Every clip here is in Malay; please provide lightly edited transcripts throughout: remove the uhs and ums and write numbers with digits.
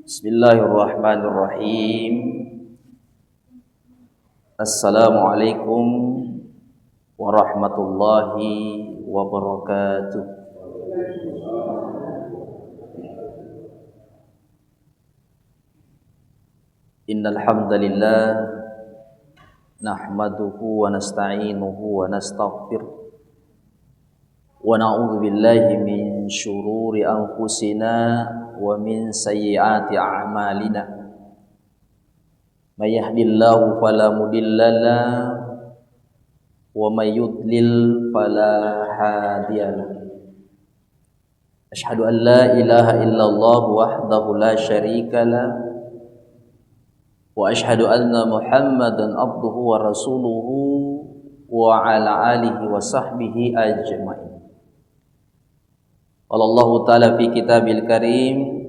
Bismillahirrahmanirrahim. Assalamualaikum warahmatullahi wabarakatuh. Innal hamdalillah nahmaduhu wa nasta'inuhu wa nastaghfiruh wa na'udzu billahi min syururi anfusina wa min sayyiati a'malina. May yahdihillahu fala mudhillalah wa may yudlil fala hadiyalah. Asyhadu an la ilaha illallah wahdahu la syarikalah wa asyhadu anna Muhammadan abduhu wa rasuluhu wa ala alihi wa sahbihi ajma'in. Qala Allah Ta'ala fi kitabil karim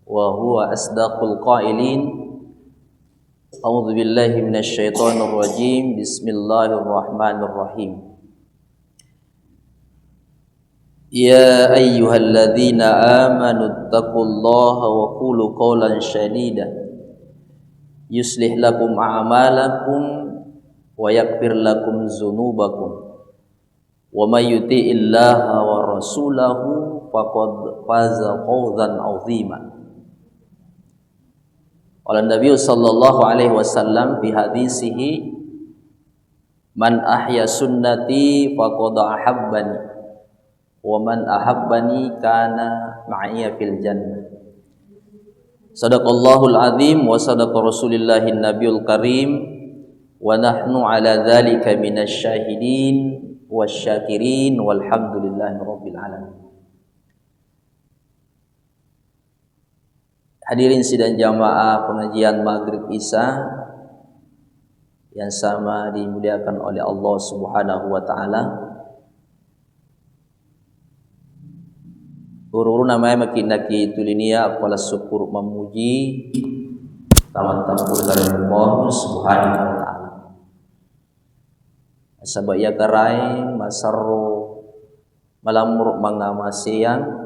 wa huwa asdaqul qailin. A'udzu billahi minasy syaithanir rajim. Bismillahirrahmanirrahim. Ya ayyuhalladzina amanu taqullaha wa qulu qawlan sadida yuslih lakum a'malakum wa yaghfir lakum dzunubakum wa may yuti'illaha wa rasulahu faqad faza fawzan 'azima. Qala Nabi sallallahu alaihi wasallam fi hadisihi, man ahya sunnati faqad ahabbani wa man ahabbani kana ma'iya fil jannah. Sadaqallahul azim wa sadaqa rasulillahin nabiyul karim wa nahnu ala dzalika minasy syahidin wasyakirin walhamdulillahi rabbil alamin. Hadirin sidang jamaah pengajian Maghrib Isya yang sama dimuliakan oleh Allah Subhanahu wa taala. Ururu namanya makin naki tulinia kepala syukur memuji taman-taman dari Allah Subhanahu wa taala. Sabaya karai masarro malamur mangamasian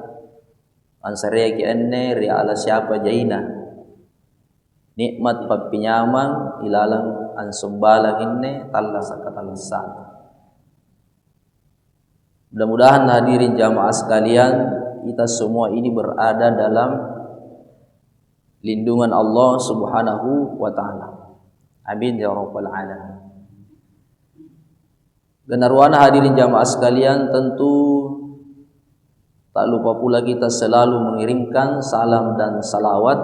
ansare ki enne ri ala siapa jaina nikmat papinyaman ilalang ansumbalang inne talla sakatalasa. Mudah-mudahan hadirin jamaah sekalian, kita semua ini berada dalam lindungan Allah Subhanahu wa taala. Amin ya rabbal alamin. Genarwana hadirin jamaah sekalian, tentu tak lupa pula kita selalu mengirimkan salam dan salawat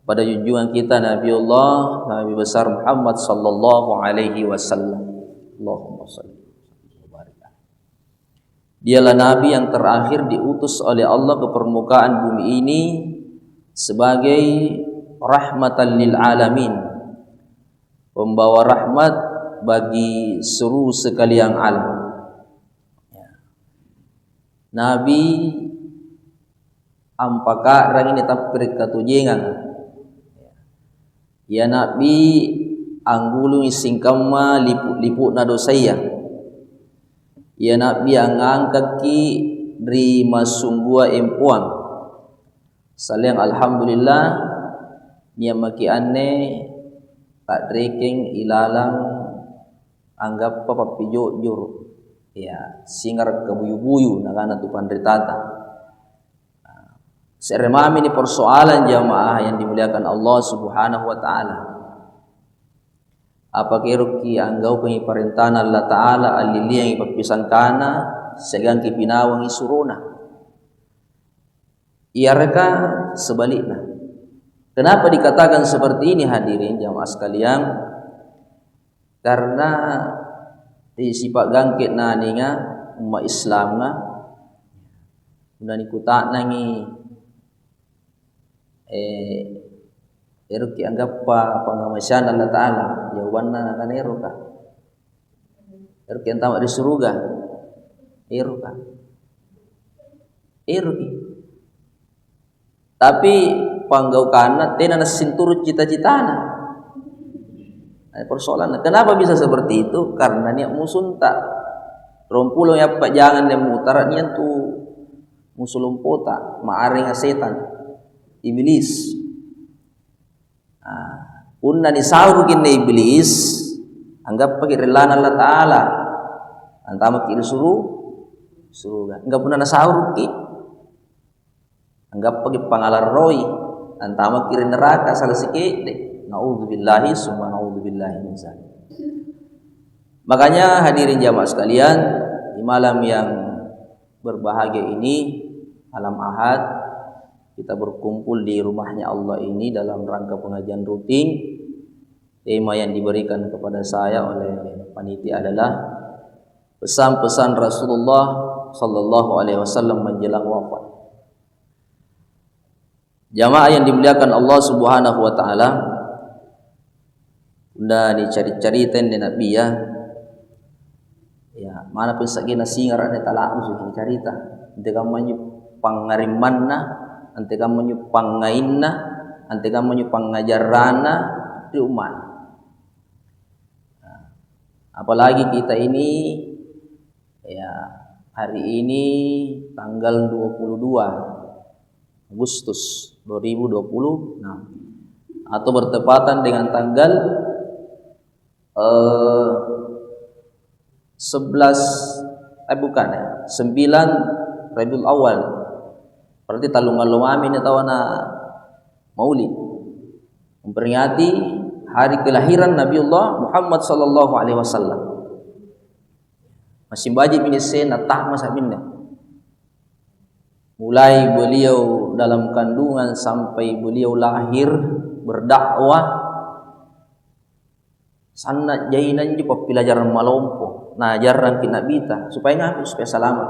pada junjungan kita Nabiullah Nabi besar Muhammad sallallahu alaihi wasallam. Allahumma shalli wa barik. Dialah nabi yang terakhir diutus oleh Allah ke permukaan bumi ini sebagai rahmatan lil alamin, pembawa rahmat bagi seluruh sekalian alam. Nabi ampaka rang ini tapir katujengan. Ya Nabi anggulung singkama liput na dosaya. Ya Nabi angangkat ki dari masunggua empuan. Saling alhamdulillah niya maki anne tak drekeng ilalang anggap apa pijojur ya singar kebuyu-buyu nakana tu pandritata. Seremami ini persoalan jamaah yang dimuliakan Allah Subhanahu wa taala. Apa keruki anggau pengi perintana Allah taala alili yang ipapisan kana segang kipinawang isuruna. Ia reka sebaliknya. Kenapa dikatakan seperti ini hadirin jamaah sekalian? Karena di sifat gangkit naninga umat Islam nga udah ikutak nangi eruki anggap apa ngamasyan Allah Ta'ala jawabanna kan eruka eruki yang tamak di surga eruka eruki tapi panggau kana tena nasinturut cita-citana. Persoalan kenapa bisa seperti itu? Karena niat musun tak rompulo ya pak jangan dia mutar niat tu musulum pota maaring setan iblis Unna ni sahur kinne iblis anggap pakai relana Allah Ta'ala antama ki suruh enggak pernah nasahur ki anggap pakai pangalar roy antama ki neraka salah sikit naudzubillahi summa naudzubillahi min zalik. Makanya hadirin jamaah sekalian, di malam yang berbahagia ini, malam Ahad, kita berkumpul di rumahnya Allah ini dalam rangka pengajian rutin. Tema yang diberikan kepada saya oleh panitia adalah pesan-pesan Rasulullah sallallahu alaihi wasallam menjelang wafat. Jamaah yang dimuliakan Allah Subhanahu wa taala, unda dicari-caritain di Nabi ya. Ya, mana pun sagina singar ada talaus ini cerita. Ante kamu pangarimanna, ante kamu pangainna, ante kamu pangajarana di umat. Apalagi kita ini ya hari ini tanggal 22 Agustus 2026 atau bertepatan dengan tanggal 9 Rabiul Awal. Berarti talungan amin atau Maulid memperingati hari kelahiran Nabiullah Muhammad sallallahu alaihi wasallam. Masih wajib ini senatah masa minna. Mulai beliau dalam kandungan sampai beliau lahir berdakwah sanad jainan je pelajaran malompo najaran kinabita supaya ngaku supaya selamat.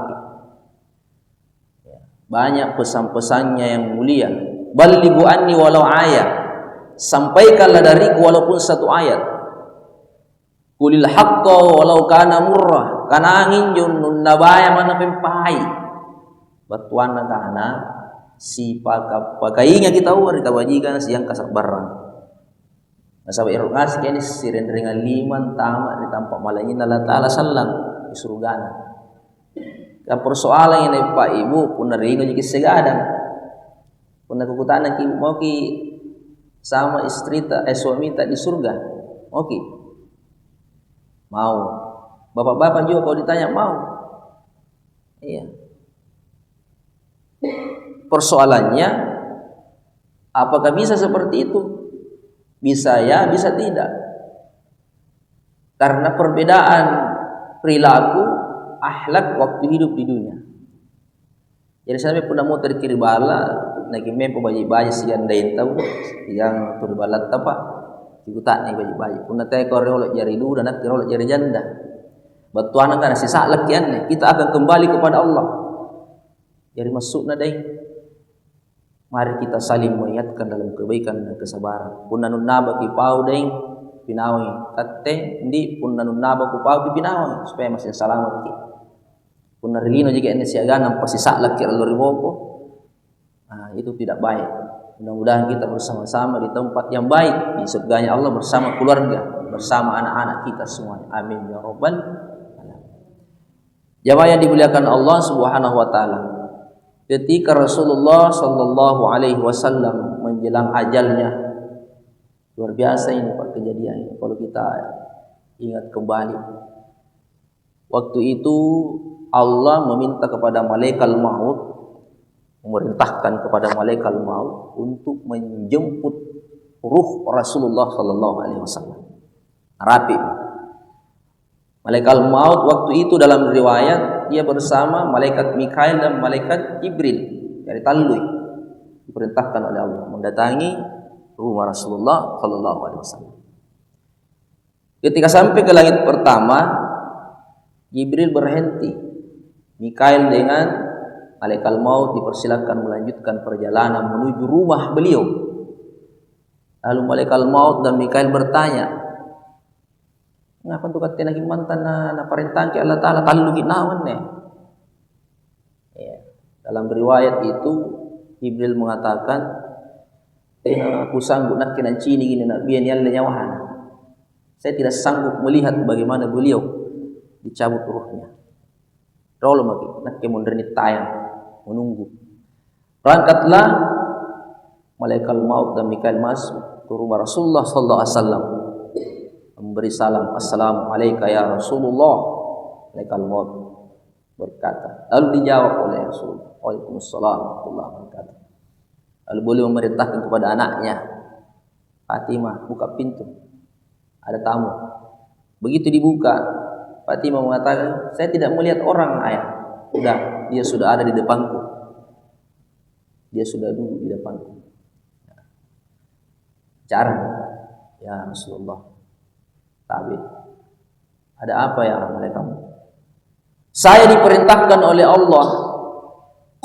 Banyak pesan-pesannya yang mulia. Balighu anni walau ayat. Sampaikanlah dariku walaupun satu ayat. Qulil haqqa walau kana murrah. Kana angin jun nabaya mana pempai. Batuan kana si pakainya kita uar kawajikan siang kasabaran. Nasabai irungas kini siren ringan liman tamat di tampak malangin Allah Ta'ala sallam di surgana. Kan persoalan ini Pak Ibu pun neringo jiki segadang. Pun kukutanan ki mau ki sama istri suami tak di surga. Oke. Mau. Bapak-bapak juga kalau ditanya mau. Iya. Persoalannya apakah bisa seperti itu? Bisa ya, bisa tidak. Karena perbedaan perilaku, akhlak waktu hidup di dunia. Jadi sampai pun mau terkiri bala nagi mempo bayi-bayi sian dain tahu yang turbalat apa ikutan nih bayi-bayi pun nanti kalau oleh jari dulu dan nanti oleh jari janda batuan kan sisa lakian nih kita akan kembali kepada Allah jadi masuk nadai mari kita saling mengingatkan dalam kebaikan dan kesabaran pun nanun naba ki pau deng pinawi kate ndi pun nanun naba ku pau ki pinawi supaya masih selamat ki pun narilino jika ini siagan pasti sak laki alur riboko. Nah, itu tidak baik. Mudah-mudahan kita bersama-sama di tempat yang baik di surganya Allah bersama keluarga, bersama anak-anak kita semuanya. Amin ya rabbal alamin. Jamaah yang dimuliakan Allah Subhanahu wa taala. Ketika Rasulullah sallallahu alaihi wasallam menjelang ajalnya, luar biasa ini Pak kejadian ini kalau kita ingat kembali. Waktu itu Allah meminta kepada malaikat maut memerintahkan kepada malaikat maut untuk menjemput ruh Rasulullah sallallahu alaihi wasallam. Rapi. Malaikat maut waktu itu dalam riwayat dia bersama malaikat Mikail dan malaikat Jibril dari Talui diperintahkan oleh Allah mendatangi rumah Rasulullah sallallahu alaihi wasallam. Ketika sampai ke langit pertama, Jibril berhenti. Mikail dengan malaikat maut dipersilakan melanjutkan perjalanan menuju rumah beliau. Lalu malaikat maut dan Mikail bertanya, "Ngapa tu kata lagi mantan na perintah ke Allah Taala kalau ginawan ne?" Ya, dalam riwayat itu Jibril mengatakan, "Aku sanggup nak kena cini gini nak biar nyalle nyawahan. Saya tidak sanggup melihat bagaimana beliau dicabut ruhnya." Rolo maki nak kemundernit tayang menunggu. Berangkatlah malaikat maut dan Mikail masuk. ke rumah Rasulullah sallallahu alaihi wasallam, memberi salam, "Assalamualaikum ya Rasulullah." Malaikat maut berkata, lalu dijawab oleh Rasul, "Waalaikumsalam warahmatullahi wabarakatuh." Lalu boleh memerintahkan kepada anaknya, "Fatimah, buka pintu, ada tamu." Begitu dibuka, Fatimah mengatakan, "Saya tidak melihat orang, ayah. Dia sudah ada di depanku. Dia sudah duduk di depanku." Cara, "Ya Rasulullah, tapi ada apa ya malaikat? Saya diperintahkan oleh Allah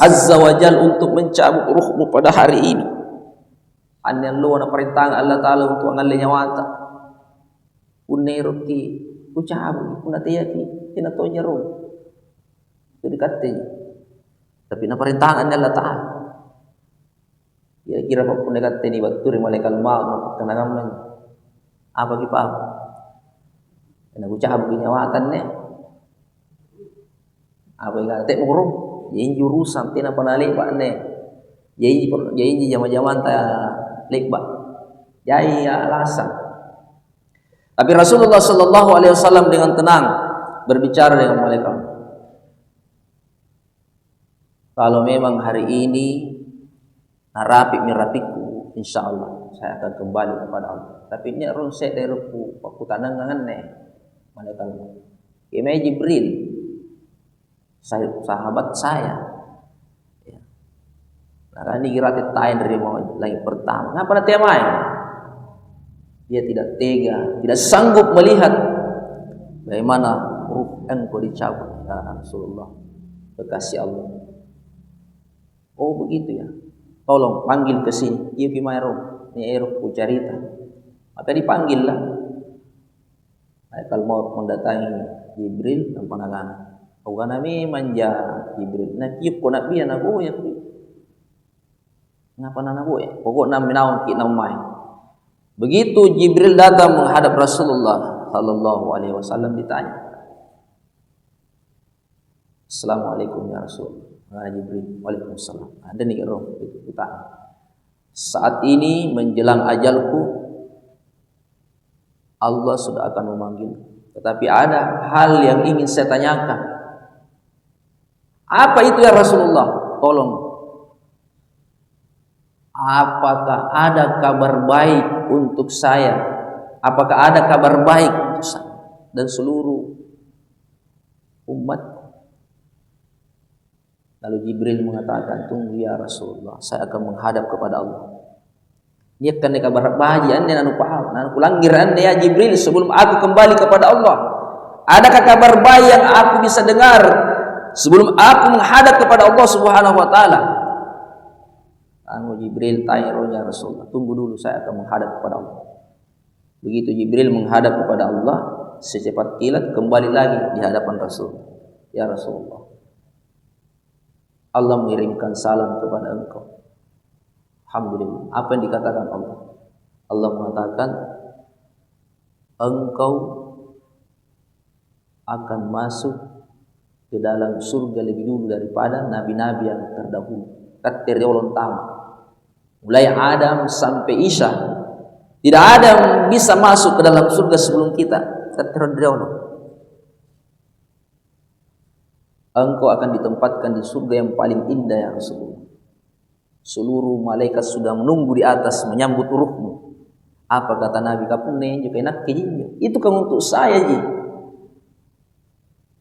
Azza wa Jal untuk mencabut ruhmu pada hari ini. Anyan lu na perintah Allah Ta'ala untuk ngalih nyawata. Uneroki, ucabu, unatiyaki, tinatonya ruh. Itu dikatakan. Tapi na perintahan Allah Ta'ala. Kira-kira apa pun dikatakan ini batur malaikat maut na kenangan apa kita apa? Na ucabu nyawatan ne. Apa yang kata murung? Jadi jurusan tina panalik pak ne. Jadi zaman-zaman ta lekba. Jadi alasan. Tapi Rasulullah sallallahu alaihi wasallam dengan tenang berbicara dengan malaikat. Kalau memang hari ini mirapiku, insyaallah saya akan kembali kepada Allah. Tapi ini ron saya dari aku tanangan ne malaikat. Kemai Jibril, sahabat saya. Nah, ini kira tayin dari lagi pertama. Ngapa nanti main? Dia tidak tega, tidak sanggup melihat bagaimana ruh engkau dicabut, ya Rasulullah, kekasih Allah. Oh begitu ya. Tolong panggil ke sini. Iya kimairo, ini ruhku cerita. Maka dipanggil lah. Malaikat maut mendatangi Jibril dan pandangan. Bukan kami manja Jibril. Nak kiup ko nak biar nak boya. Ngapa nak boya? Pokok nak minawan ki namai. Begitu Jibril datang menghadap Rasulullah sallallahu alaihi wasallam, ditanya, "Assalamualaikum ya Rasul." Jibril, "Waalaikumsalam." Ada nih roh itu kita. "Saat ini menjelang ajalku, Allah sudah akan memanggil. Tetapi ada hal yang ingin saya tanyakan." "Apa itu ya Rasulullah?" "Tolong, apakah ada kabar baik untuk saya? Apakah ada kabar baik untuk saya dan seluruh umat?" Lalu Jibril mengatakan, "Tunggu ya Rasulullah, saya akan menghadap kepada Allah. Dia akan kabar baik ande nanu pahal, nanu kulangir ande ya Jibril sebelum aku kembali kepada Allah. Adakah kabar baik yang aku bisa dengar sebelum aku menghadap kepada Allah Subhanahu wa taala?" Lalu Jibril tanya rohnya, "Rasulullah, tunggu dulu, saya akan menghadap kepada Allah." Begitu Jibril menghadap kepada Allah, secepat kilat kembali lagi di hadapan Rasul. "Ya Rasulullah, Allah mengirimkan salam kepada engkau." Alhamdulillah. Apa yang dikatakan Allah? Allah mengatakan, "Engkau akan masuk ke dalam surga lebih dulu daripada nabi-nabi yang terdahulu." Kateriolon tama. Mulai Adam sampai Isa, tidak ada yang bisa masuk ke dalam surga sebelum kita. Kateriolon. Engkau akan ditempatkan di surga yang paling indah ya Rasulullah. Seluruh malaikat sudah menunggu di atas menyambut ruhmu. Apa kata Nabi kapune juga enak kejinyo. Itu kan untuk saya ji.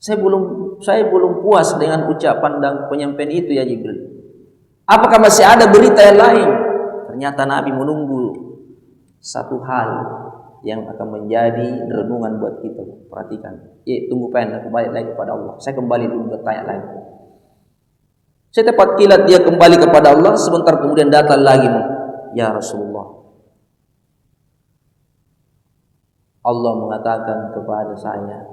Saya belum puas dengan ucapan dan penyampaian itu ya Jibril. Apakah masih ada berita yang lain? Ternyata Nabi menunggu satu hal yang akan menjadi renungan buat kita. Perhatikan. Tunggu pengen aku balik lagi kepada Allah. Saya kembali dulu bertanya lagi. Saya tepat kilat dia kembali kepada Allah. Sebentar kemudian datang lagi, "Ya Rasulullah, Allah mengatakan kepada saya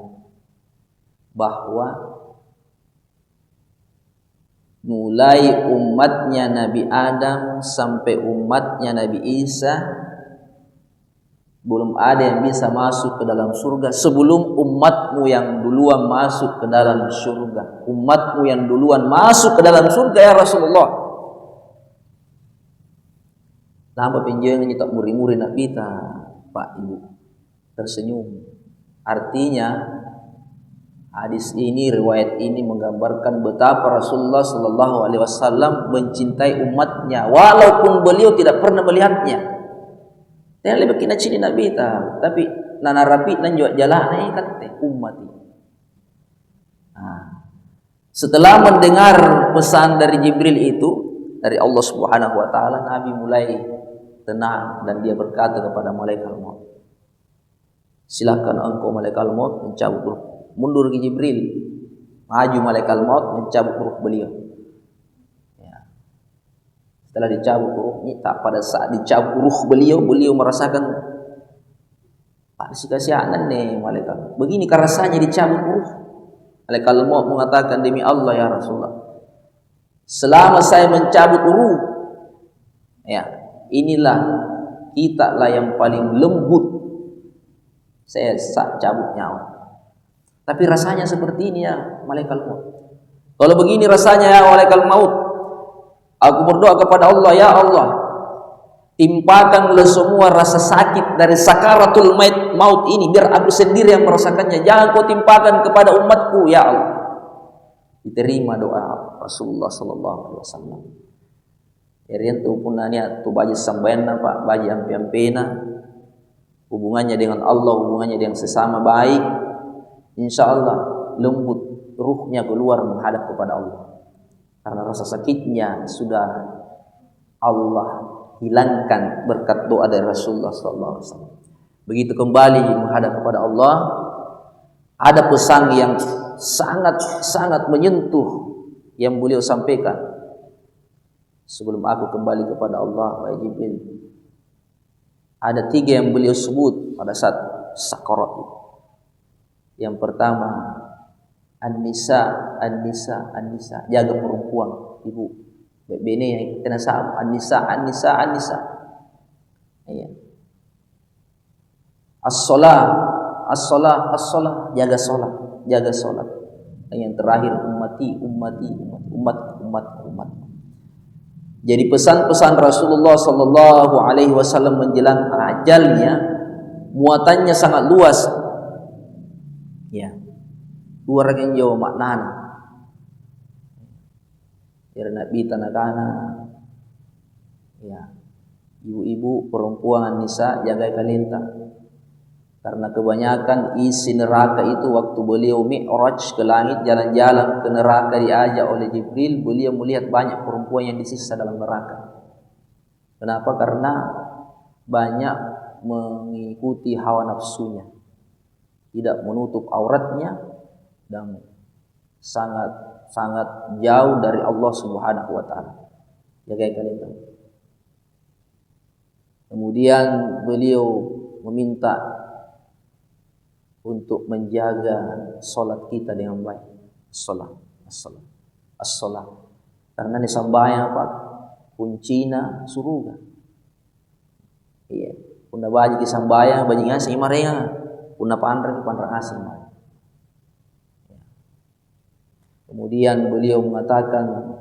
bahwa mulai umatnya Nabi Adam sampai umatnya Nabi Isa, belum ada yang bisa masuk ke dalam surga sebelum umatmu yang duluan masuk ke dalam surga. Umatmu yang duluan masuk ke dalam surga ya Rasulullah." Lama penjengan tak muri-muri nak bita, Pak Ibu tersenyum. Artinya hadis ini, riwayat ini menggambarkan betapa Rasulullah Sallallahu Alaihi Wasallam mencintai umatnya, walaupun beliau tidak pernah melihatnya. Dan lebih kena cini Nabi ta, tapi nana rapi nan jual jalan ini kata umat ini. Setelah mendengar pesan dari Jibril itu dari Allah Subhanahu Wa Taala, Nabi mulai tenang dan dia berkata kepada malaikat maut, silakan engkau malaikat maut mencabut ruh. Mundur ke Jibril, maju malaikat maut mencabut ruh beliau. Ya. Setelah dicabut ruhnya, tak pada saat dicabut ruh beliau merasakan kasihanan nih malaikat. Begini rasanya dicabut ruh. Malaikat maut mengatakan, demi Allah ya Rasulullah, selama saya mencabut ruh, ya inilah kita lah yang paling lembut saya cabut nyawa. Tapi rasanya seperti ini ya malaikat maut. Kalau begini rasanya ya malaikat maut, aku berdoa kepada Allah, ya Allah, timpakanlah semua rasa sakit dari sakaratul maut ini, biar aku sendiri yang merasakannya. Jangan kau timpakan kepada umatku ya Allah. Diterima doa Rasulullah Sallallahu Alaihi Wasallam. Erian tu punanya tu baji sambayana Pak, baji ampi-ampena, hubungannya dengan Allah, hubungannya dengan sesama baik. Insya Allah lembut ruhnya keluar menghadap kepada Allah, karena rasa sakitnya sudah Allah hilangkan berkat doa dari Rasulullah SAW. Begitu kembali menghadap kepada Allah, ada pesan yang sangat menyentuh yang beliau sampaikan. Sebelum aku kembali kepada Allah, wahai Jibril, ada 3 yang beliau sebut pada saat sakarat itu. Yang pertama, An-Nisa, jaga perempuan, ibu. Bene yang kita nasab, An-Nisa. Iya. As-Salah, jaga salat. Dan yang terakhir, umat. Jadi pesan-pesan Rasulullah Sallallahu Alaihi Wasallam menjelang ajalnya muatannya sangat luas. Ya, 2 yang jauh maknanya. Biar nabi tanakana, ya, ibu-ibu perempuan nisa jaga kalenta. Karena kebanyakan isi neraka itu waktu beliau mi'raj ke langit, jalan-jalan ke neraka diajak oleh Jibril, beliau melihat banyak perempuan yang disisa dalam neraka. Kenapa? Karena banyak mengikuti hawa nafsunya, tidak menutup auratnya, dan sangat jauh dari Allah Subhanahu Wa Taala. Jaga kalian. Kemudian beliau meminta untuk menjaga solat kita dengan baik. As-salat. Karena ini sambayang apa? Kuncina surga. Iya. Puna baji sambayang, baji ngasih marenga. Puna pandang asing. Kemudian beliau mengatakan,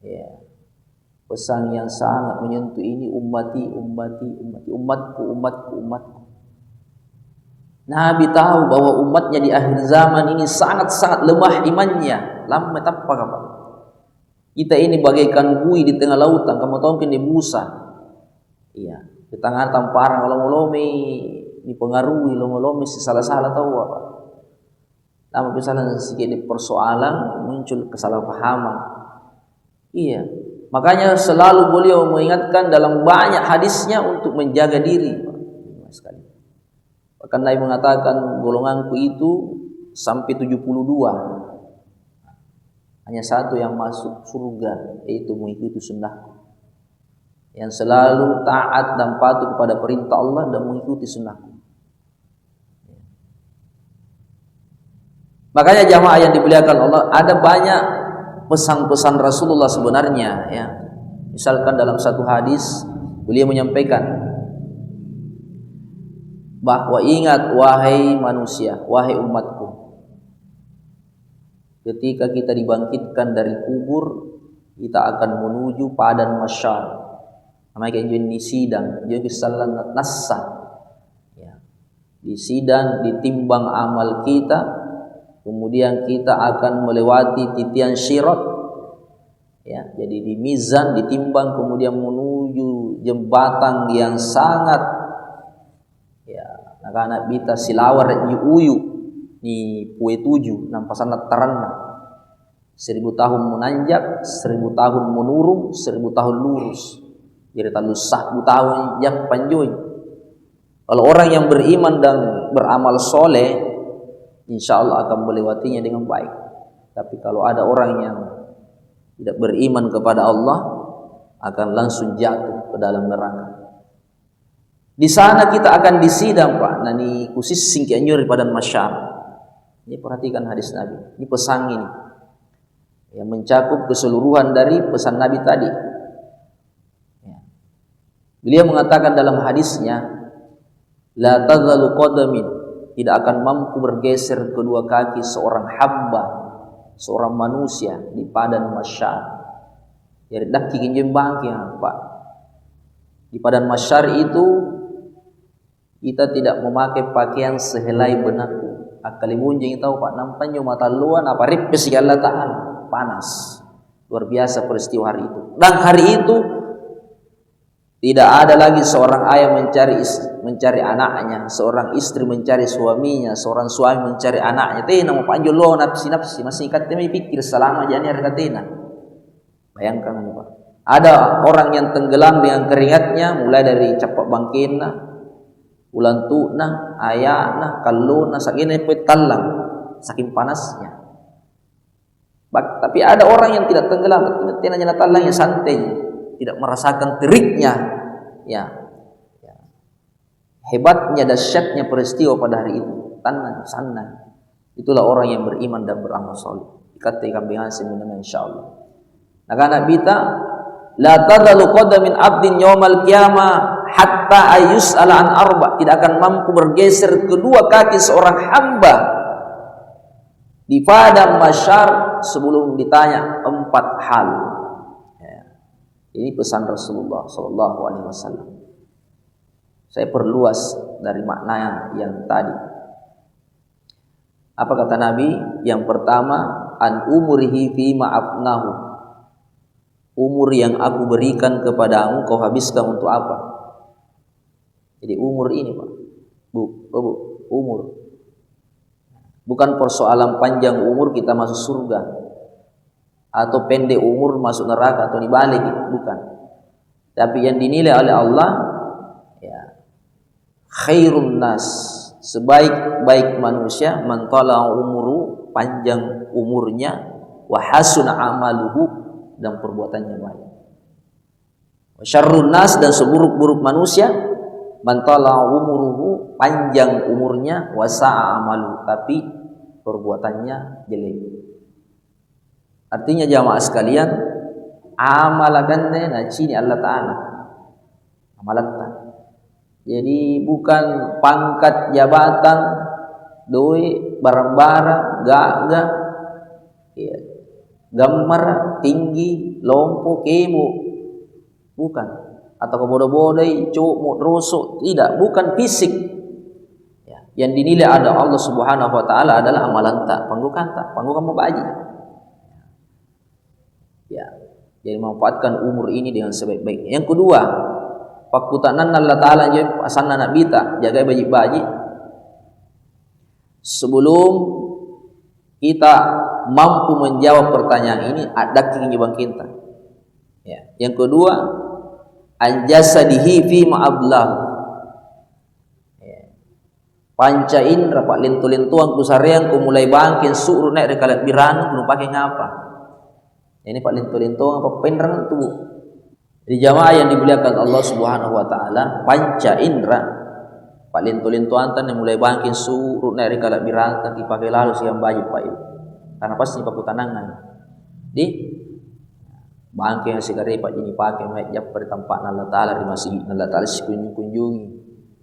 ya, pesan yang sangat menyentuh ini, umatku. Nabi tahu bahwa umatnya di akhir zaman ini sangat lemah imannya. Lama apa? Kita ini bagaikan bui di tengah lautan, kamu tahu kan di busa. Iya, di tengah tamparan lomolomi dipengaruhi lomolomi salah tahu apa. Lama misalnya sedikit persoalan muncul kesalahpahaman. Iya, makanya selalu beliau mengingatkan dalam banyak hadisnya untuk menjaga diri. Bahkan Nabi mengatakan golonganku itu sampai 72. Hanya satu yang masuk surga, yaitu mengikuti sunnahku, yang selalu taat dan patuh kepada perintah Allah dan mengikuti sunnahku. Makanya jamaah yang dimuliakan Allah, ada banyak pesan-pesan Rasulullah sebenarnya, ya. Misalkan dalam satu hadis beliau menyampaikan bahwa ingat wahai manusia, wahai umatku, ketika kita dibangkitkan dari kubur, kita akan menuju padang mahsyar. namanya kayak di sidang, jadi salan nassa. Ya. Di sidang ditimbang amal kita, kemudian kita akan melewati titian syirat. Ya, jadi di mizan ditimbang kemudian menuju jembatan yang sangat ya anak-anak bita silawar di uyu di Pue 7 nampasana taranna 1000 tahun menanjak, 1000 tahun menurun, 1000 tahun lurus. Jadi talu 1000 tahun yang panjang. Kalau orang yang beriman dan beramal soleh, insya Allah akan melewatinya dengan baik. Tapi kalau ada orang yang tidak beriman kepada Allah, akan langsung jatuh ke dalam neraka. Di sana kita akan disidang, Pak. Nani khusus singkianyur pada masyarakat. Ini perhatikan hadis Nabi. Ini pesan ini yang mencakup keseluruhan dari pesan Nabi tadi. Ya. Beliau mengatakan dalam hadisnya, la tazalu qadamin, tidak akan mampu bergeser kedua kaki seorang hamba, seorang manusia di padang mahsyar. Jadi dak kinjem bangkang, Pak. Di padang mahsyar itu kita tidak memakai pakaian sehelai benaku. Akali bunjing tahu Pak, nampanyo mata luan apa ripes ya Allah Ta'ala. Panas. Luar biasa peristiwa hari itu. Dan hari itu tidak ada lagi seorang ayah mencari anaknya, seorang istri mencari suaminya, seorang suami mencari anaknya. Tena mau panjul lo nafsi masih katanya pikir selama jani hari katena. Bayangkan Pak. Ada orang yang tenggelam dengan keringatnya mulai dari capak bangkina, ulan tu'na, ayana, kalluna, sakine pet kallang, saking panasnya. Tapi ada orang yang tidak tenggelam, tena nyala talang yang santai, tidak merasakan teriknya, ya. Hebatnya dahsyatnya peristiwa pada hari itu. Tanah sana. Itulah orang yang beriman dan beramal saleh. Kata kambing hasil minum insyaallah. Nah kana bita la tadalu qadamin abdin yaumal qiyamah hatta ayus'ala an arba, tidak akan mampu bergeser kedua kaki seorang hamba di padang mahsyar sebelum ditanya 4 hal. Ya. Ini pesan Rasulullah sallallahu alaihi wasallam. Saya perluas dari makna yang tadi. Apa kata Nabi? Yang pertama, an umurihi fi ma'afnahu. Umur yang aku berikan kepadamu kau habiskan untuk apa? Jadi umur ini, Pak. Umur. Bukan persoalan panjang umur kita masuk surga atau pendek umur masuk neraka atau dibalik, bukan. Tapi yang dinilai oleh Allah ya khairun nas, sebaik-baik manusia, man tala umuru, panjang umurnya, wa hasuna amaluhu, dan perbuatannya baik. Wa syarrun nas, dan seburuk-buruk manusia, man tala umuruhu, panjang umurnya, wa sa'a amalu, tapi perbuatannya jelek. Artinya jamaah sekalian, amalakannya nacini Allah Ta'ala. Amalatta. Jadi bukan pangkat jabatan, doi, barang-barang, gagah, ya, gambar, tinggi, lompo, kemo, bukan. Atau kebodoh-bodoh, cowok, rusuk, tidak, bukan fisik. Ya. Yang dinilai ada Allah Subhanahu Wa Taala adalah amalan tak, panggukan membaji. Ya, jadi memanfaatkan umur ini dengan sebaik-baiknya. Yang kedua, pakutanan Allah Ta'ala asana nak bita jaga baji-baji sebelum kita mampu menjawab pertanyaan ini ada kinjibang kita. Ya. Yang kedua, anjasadihi fi ma'ablah. Ya. Panca indra pak lintu-lintuan kusareang ku mulai bangkin suruh naik rekalat biranu kuno pakai ngapa. Ini pak lintu-lintuan apa penrang tu. Di jamaah yang dimuliakan Allah Subhanahu Wa Taala, panca indra pak lintu-lintu antan yang mulai bangkin surut naik rekalat biranta dipakai lalu siang baju pak itu karena pasti paku tanangan di bangkin sigari pak ini pakai meja pada tempat Allah Taala di masjid Allah Taala kunjungi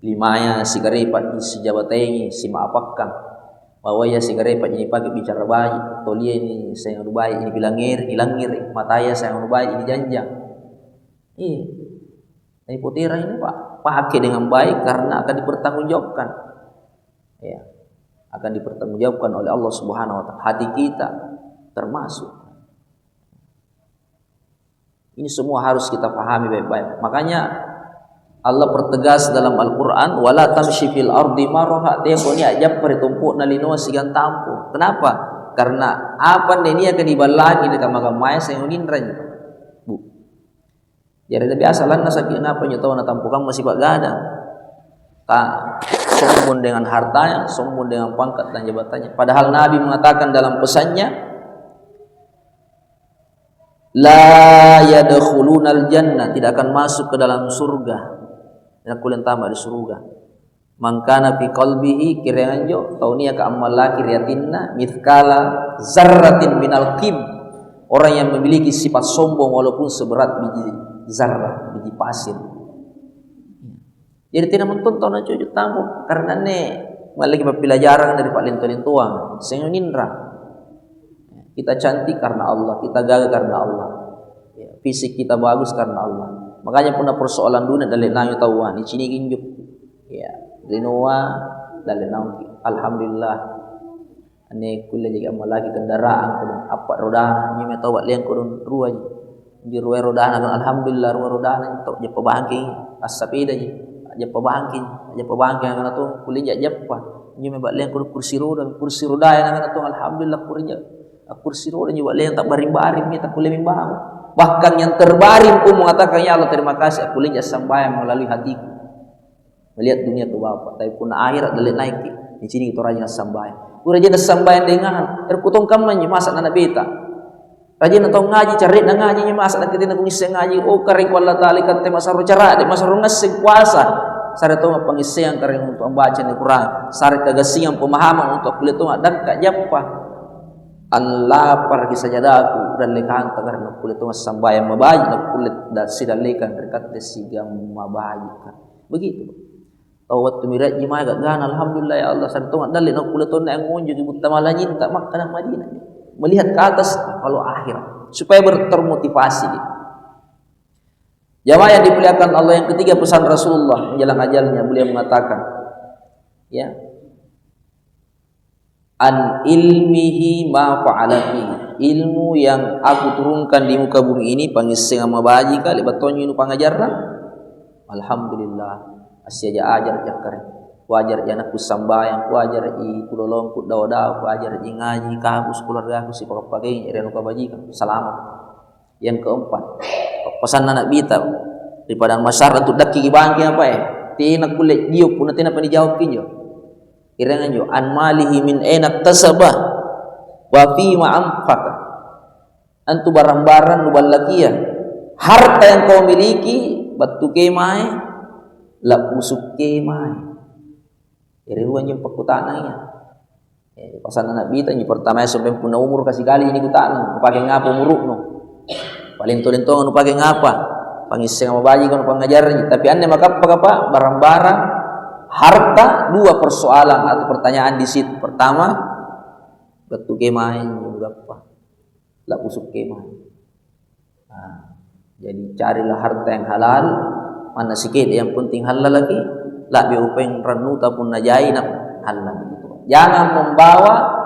limanya sigari pak di sejabatengi si maapakan bahwa ya sigari pak ini pakai bicara baik tolia ini saya baik ini bilangir hilangir mataya saya baik ini janjang. Iya. Ini putira ini Pak, pakai dengan baik karena akan dipertanggungjawabkan. Ya, akan dipertanggungjawabkan oleh Allah Subhanahu wa taala. Hati kita termasuk. Ini semua harus kita pahami baik-baik. Makanya Allah pertegas dalam Al-Qur'an, wala tamshi fil ardi maraha, tempo ni ajab peritumpuk na linoa sigan tampu. Kenapa? Karena apa ni akan dibalagi dekat magamay sa unindran. Jadi biasa lah sakit apa tahu na tampukan masih pak gadang. Tak sombong dengan hartanya, sombong dengan pangkat dan jabatannya. Padahal Nabi mengatakan dalam pesannya, la yadkhulunal jannah, tidak akan masuk ke dalam surga. Dan kulen tambah di surga. Mangkana fi qalbihi kirangan jo taunia ka amal laki riatinna mithqala zarratin minal qib. Orang yang memiliki sifat sombong walaupun seberat biji zarrah, biji pasir. Jadi tidak mentonton na cucu tampo karena ne malagi pelajaran dari Pak Lintuang. Senyo nindra. Kita cantik karena Allah, kita gagah karena Allah. Ya, fisik kita bagus karena Allah. Makanya pun persoalan dunia dalil nang tauan di sini ginjuk. Ya, dinoa dalil nang alhamdulillah. Ane kulle juga malagi kendaraan kurun apa roda ni me tahu liang kurun ruaj. Di ruai roda kan alhamdulillah ruai roda tok je pabangking asapida je. Aja pabangking kana tu kulle je jeppa. Ni me liang kursi roda yang kana tu alhamdulillah kursi roda ni liang tak baring-baring ni tak kulle mimbang. Bahkan yang terbaring pun mengatakan ya Allah terima kasih aku lihat sambayang melalui hatiku. Melihat dunia tu Bapak, tapi pun akhirat dalil naik di sini itu rajin sambayang. Rajin sambayang dengan terkutong kamannya masak anak beta. Rajin atau ngaji cari na ngaji nya masak nak ketina ngisi ngaji oh karing wala tali kate masaru cara de masaru ngasing puasa. Sare to pangisian karing untuk membaca ni Quran. Sare kagasian pemahaman untuk kulit tu dan kak jappa. Allah par kisajadaku dan lekan karena kulit tu sambayang mabaji nak kulit dan sidalekan berkat desigam mabaji. Begitu. Tawat tumirat jemaah gak gan alhamdulillah ya Allah santo dalil nak kulit tu nak ngunjuk ibu tamalajin tak Makkah dan Madinah. Melihat ke atas kalau akhirat supaya termotivasi. Jamaah yang dimuliakan Allah, yang ketiga pesan Rasulullah menjelang ajalnya, beliau mengatakan ya an ilmihi ma fa'alati, ilmu yang aku turunkan di muka bumi ini pangising ama baji kali batonyo nu pangajarna alhamdulillah asya ajar jakar wajar anakku sambayang wajar i kulolongku dawa-dawa wajar i ngaji kampus keluarga aku si pakai reno kabajikan selamat. Yang keempat pesan anak bita daripada masyarakat untuk daki bangki apa tina kulit jiu pun tina pa dijawab kinjo irangan jo an malihi min enak tasabah wa fi ma anfaqa antu barang-barang nu balakia harta yang kau miliki batu kemai la busuk kemai ruan yung pagkutanang yan. Pasan na nabita yung pertama sampai puna umur kasih kali ini kutanang pakai ngapa umuruk no. Palinto-linto no pakai ngapa pangising mabaji ko no pangajaran tapi ane makapa barang-barang harta dua persoalan atau pertanyaan di situ. Pertama batu kemain juga apa la busuk kemain. Jadi carilah harta yang halal mana sikit yang penting halal lagi. La biupeng ranuta pun najai nak halal gitu. Jangan membawa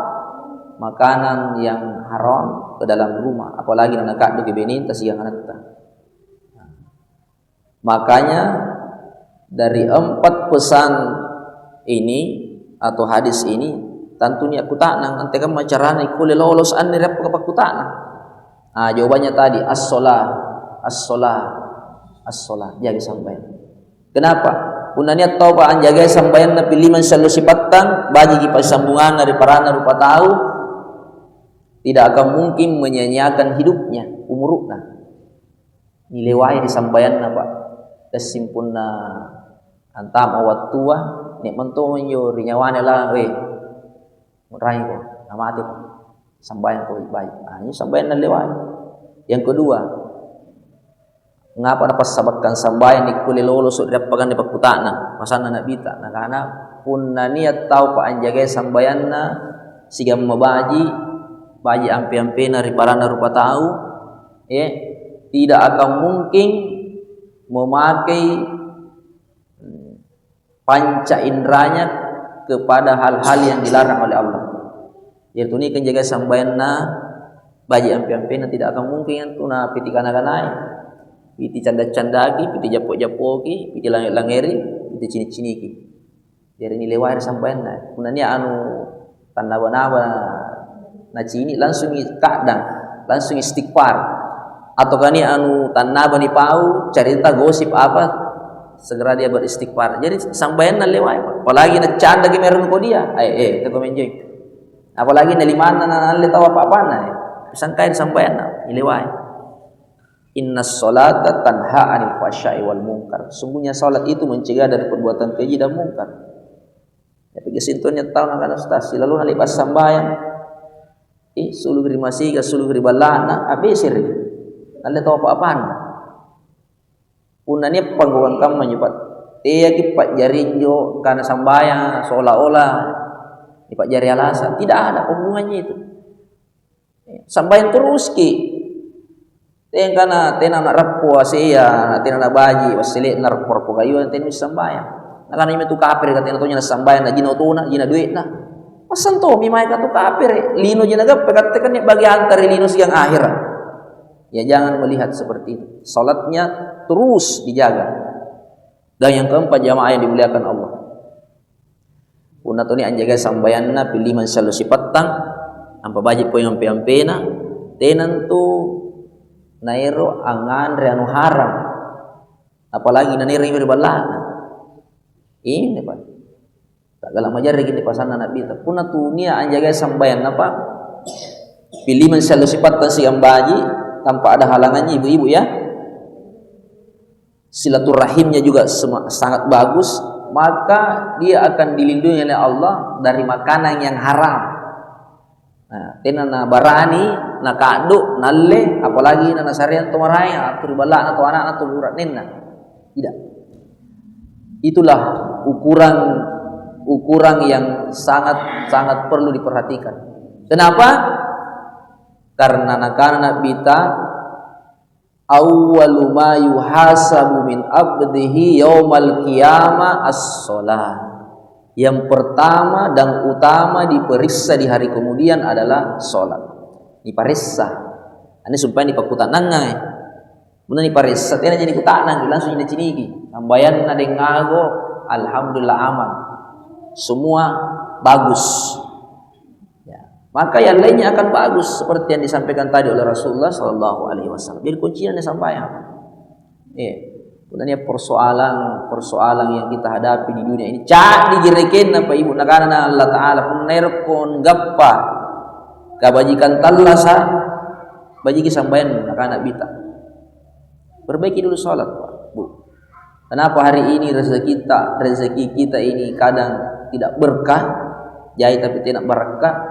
makanan yang haram ke dalam rumah, apalagi nak kado ke benin tasiang anak. Makanya dari 4 pesan ini atau hadis ini tentunya aku tak nang antekan macarana ikule lolos anni rep ke pakutana. Jawabannya tadi as-shalah jaga sampai. Kenapa? Punanya tauba anjaga sambayan na piliman selalu sipatang bagi pasambungan dari parana rupa tahu tidak akan mungkin menyanyiakan hidupnya umurna nilewai di sambayan na Pak dasimpun na antam awat tua nek mentong yo rinyawane lah we murai ko amati ko sambayan ko baik ini sambayan na lewai. Yang kedua ngapa dapat sabakkan sambayan di kuli lolos repakan di pakutana masana nak bita nah karena pun niat tahu pa anjaga sambayan na sigam mabaji baji ampe-ampe na riparana rupa tahu tidak akan mungkin memakai panca indranya kepada hal-hal yang dilarang oleh Allah. Yaitu ni kan jaga sambayan na baji ampi-ampi na tidak akan mungkin tu na piti kana-kanai, piti canda-candagi, piti japo-japoki, piti langeri, piti cini-ciniki. Jadi ni lewat sambayan na. Kunanya anu tanawa-nawa na cini langsung kadang langsung istighfar. Atau kan ni anu tanawa ni pau cerita gosip apa segera dia beristighfar. Jadi sambayan na lewat. Apalagi na canda ki meron ko dia. Kita enjoy. Apalagi na limana na nali tahu apa-apa na. Sangkain sambayan na ilewai. Innas salata tanha 'anil fahsya'i wal munkar. Sungguhnya salat itu mencegah dari perbuatan keji dan mungkar. Ya pergi sintonnya tahu nak kana stasi lalu nali pas sambayan. Sulu gri masiga sulu gri balana abisir. Nali tahu apa-apa na. Punanya panggungan kamu menyepat. Ki pak jarinjo karena sambayang seolah-olah di pak jari alasan. Tidak ada hubungannya itu. Sambayang terus ki. Yang kana tena nak rapo asia, tena nak baji, wasile nak rapo kayu tena sambayang. Nak kana ime tu kafir katena to nya sambayang na jino tuna, jina duit na. Pasan to mi mai ka tu kafir, lino jina gap katakan bagi antar lino siang akhirat. Ya jangan melihat seperti itu. Salatnya terus dijaga. Dan yang keempat jamaah yang dimuliakan Allah. Una to ni anjaga sambayanna pilih man selalu sipatang, ampa baji poin ampe-ampena, tenan tu nairo angan reanu haram. Apalagi naniro yang berbalana. Ini Pak. Tak galak majar lagi di pasana Nabi. Puna tu ni anjaga sambayan apa? Pilih man selalu sipatang si ambaji tanpa ada halangannya ibu-ibu ya. Silaturahimnya juga sangat bagus, maka dia akan dilindungi oleh Allah dari makanan yang haram. Nah, tena na barani, na kado, nalle, apalagi na nasarian tumaraya, atau ribala atau anak atau urat ninna. Tidak. Itulah ukuran yang sangat perlu diperhatikan. Kenapa? Karena nakana bita awwalu ma yuhasabu min abdihi yaumal qiyamah as-shalah. Yang pertama dan utama diperiksa di hari kemudian adalah salat. Diperiksa. Ini supaya dipakutanang ngai. Mun diperiksa tena jadi kutanang langsung jadi cinigi. Sambayan na dengago alhamdulillah aman. Semua bagus. Maka yang lainnya akan bagus seperti yang disampaikan tadi oleh Rasulullah sallallahu alaihi wasallam. Jadi kuncinya sampai apa? Sebenarnya persoalan yang kita hadapi di dunia ini cak dijerekin apa ibu nakana Allah taala pun nerkon gappa kabajikan tallasa bajiki sambayan nakana bita. Perbaiki dulu salat, Pak, Bu. Kenapa hari ini rezeki kita ini kadang tidak berkah, jahit tapi tidak berkah?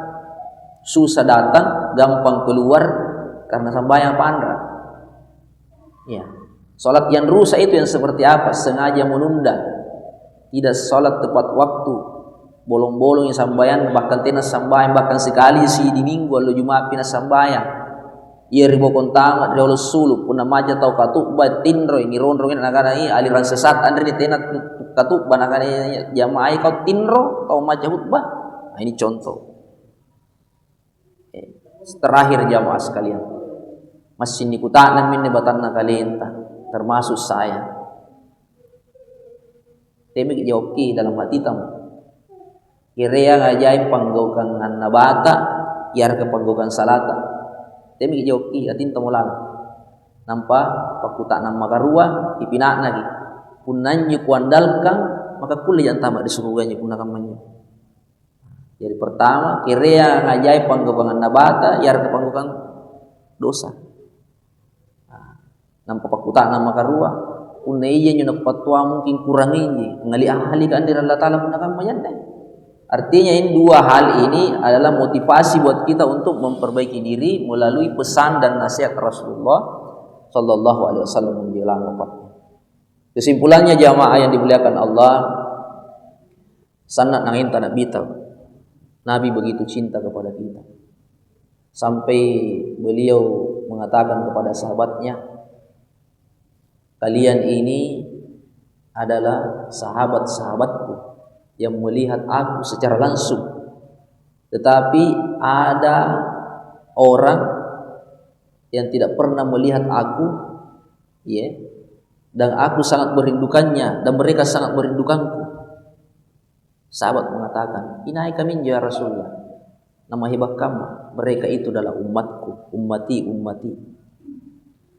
Susah datang, gampang keluar karena sambayang pandra. Ya. Salat yang rusak itu yang seperti apa? Sengaja menunda. Tidak salat tepat waktu. Bolong-bolong yang sambayang, bahkan tenas sambayang, bahkan sekali sih di minggu lalu Jumat pina sambayang. Ia ribo kontama dari sulu puna maja tau katubba tinro ini ronrongin nakana ini aliran sesat andre ni tenat katubba nakana jamaah kau tinro kau maja hutbah. Nah, ini contoh. Terakhir jamaah sekalian, masih nikutanan minne batanna kalenta termasuk saya. Temi joki dalam hati tamu. Kirea ngajai panggaukan nabata, iar ke panggaukan salata. Temi joki atin tamulang. Nampak pakuta nama karua ipinak lagi. Punannya kuandalkan maka kulit yang tamak di surganya punakan manyu. Jadi pertama, kirea ngajai panggobangan nabata, yar kepanggoban dosa. Nampak pakuta nama karua, unaiya nyunak patwa mungkin kurang ini, ngali ahli kan dari Allah Taala punakan mayanda. Artinya ini dua hal ini adalah motivasi buat kita untuk memperbaiki diri melalui pesan dan nasihat Rasulullah Sallallahu Alaihi Wasallam menjelang wafatnya. Kesimpulannya jamaah yang dimuliakan Allah, sanad nangin tanak bita. Nabi begitu cinta kepada kita sampai beliau mengatakan kepada sahabatnya, kalian ini adalah sahabat-sahabatku yang melihat aku secara langsung. Tetapi ada orang yang tidak pernah melihat aku, ya, dan aku sangat merindukannya dan mereka sangat merindukanku. Sahabat mengatakan, "Inai kami ya Rasulullah, nama hebat kamu, mereka itu adalah umatku, ummati."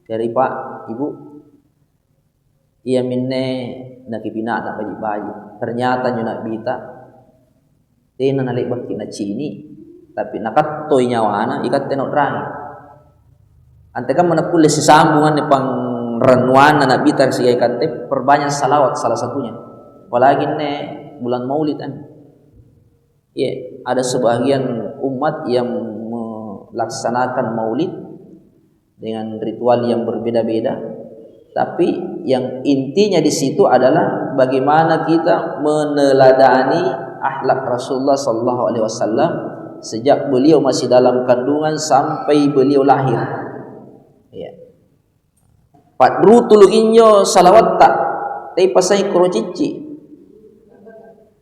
Dari Pak, Ibu, ia minne nakipina nak bayi-bayi. Ternyata nyunak bita, tena nalik baki na cini, tapi nakatoy nyawana ikat tenok rangi. Ante kan menepul sambungan ni pangrenuan na bita si ikat perbanyak salawat salah satunya. Apalagi ne bulan Maulid kan. Ya, ada sebagian umat yang melaksanakan Maulid dengan ritual yang berbeda-beda, tapi yang intinya di situ adalah bagaimana kita meneladani akhlak Rasulullah sallallahu alaihi wasallam sejak beliau masih dalam kandungan sampai beliau lahir. Ya. Pat rutul inyo salawat tak tay pasay krocici.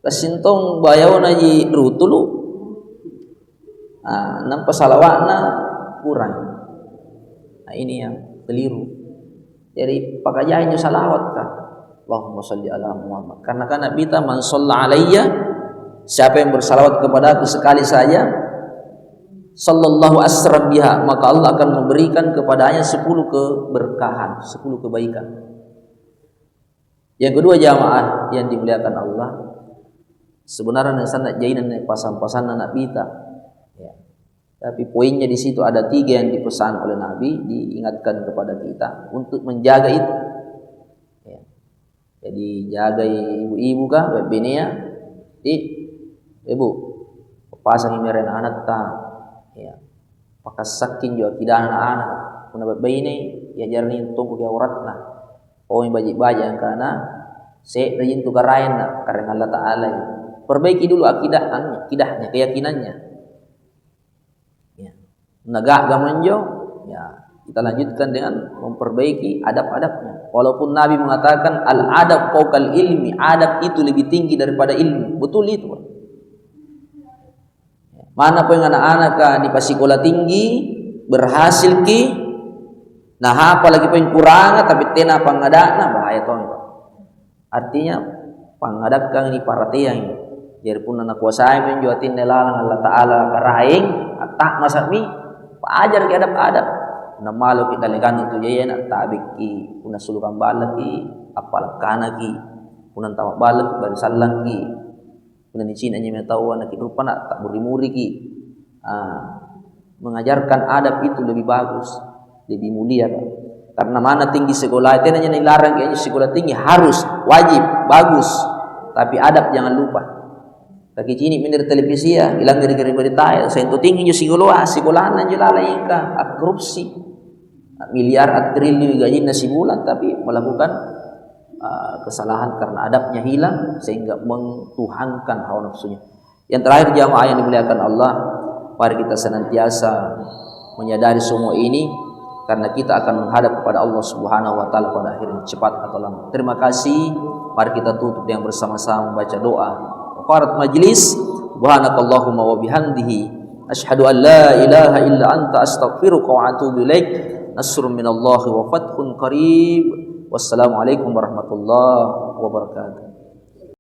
Kasintong bayaw na ji rutulu. Nang pasalawat na kurang. Nah, ini yang keliru. Jadi pakajain nyo salawat ka. Allahumma salli ala Muhammad. Karena kan Nabi ta man shalla alayya, siapa yang bersalawat kepada aku sekali saja, sallallahu asram biha, maka Allah akan memberikan kepadanya 10 keberkahan, 10 kebaikan. Yang kedua jamaah yang dimuliakan Allah, sebenarnya sanad jainan pasan-pasan anak bita. Ya. Tapi poinnya di situ ada 3 yang dipesan oleh Nabi, diingatkan kepada kita untuk menjaga itu. Ya. Jadi jaga ibu-ibu kah, bebenia, ibu, pasang imeren anak ta, ya, pakas sakin juga tidak anak-anak, puna ini ya jarni tunggu ke aurat nah, oh baji-baji yang karena se rajin tukar lain nah, karena Allah Taala. Perbaiki dulu akidahnya, keyakinannya. Ya. Negak gamanjo, ya kita lanjutkan dengan memperbaiki adab-adabnya. Walaupun Nabi mengatakan al-adab fawqal ilmi, adab itu lebih tinggi daripada ilmu. Betul itu. Mana pun anak-anak di pasikola tinggi berhasil ki, nah apalagi pun kurang tapi tena pangadana bahaya toh. Artinya pangadakkan ini paratiang ini. Jadi pun anak kuasai menjuatin nelalang Allah Taala karaing tak masami ajar ke adab-adab. Na malo kita legan itu jaya nak tabiki una sulukan balaki apal kanaki unan tamak balak ban salaki unan di Cina nya tahu anak rupa nak tak muri-muri ki. Mengajarkan adab itu lebih bagus, lebih mulia kan? Karena mana tinggi sekolah itu hanya dilarang kayaknya sekolah tinggi harus wajib bagus, tapi adab jangan lupa. Kaki cini minir televisi ya, ilang dari berita ya, saya itu tinggi juga sekolah aja lalai ka korupsi, miliar triliun gaji nasi bulan, tapi melakukan kesalahan karena adabnya hilang sehingga mentuhankan hawa nafsunya. Yang terakhir jamaah yang dimuliakan Allah, mari kita senantiasa menyadari semua ini karena kita akan menghadap kepada Allah Subhanahu wa taala pada akhirnya cepat atau lambat. Terima kasih. Mari kita tutup dengan bersama-sama membaca doa kafarat majlis. Subhanakallahumma wa bihamdihi asyhadu an la ilaha illa anta astaghfiruka wa atubu ilaik. Nasrun minallahi wa fathun qarib. Wassalamualaikum warahmatullahi wabarakatuh.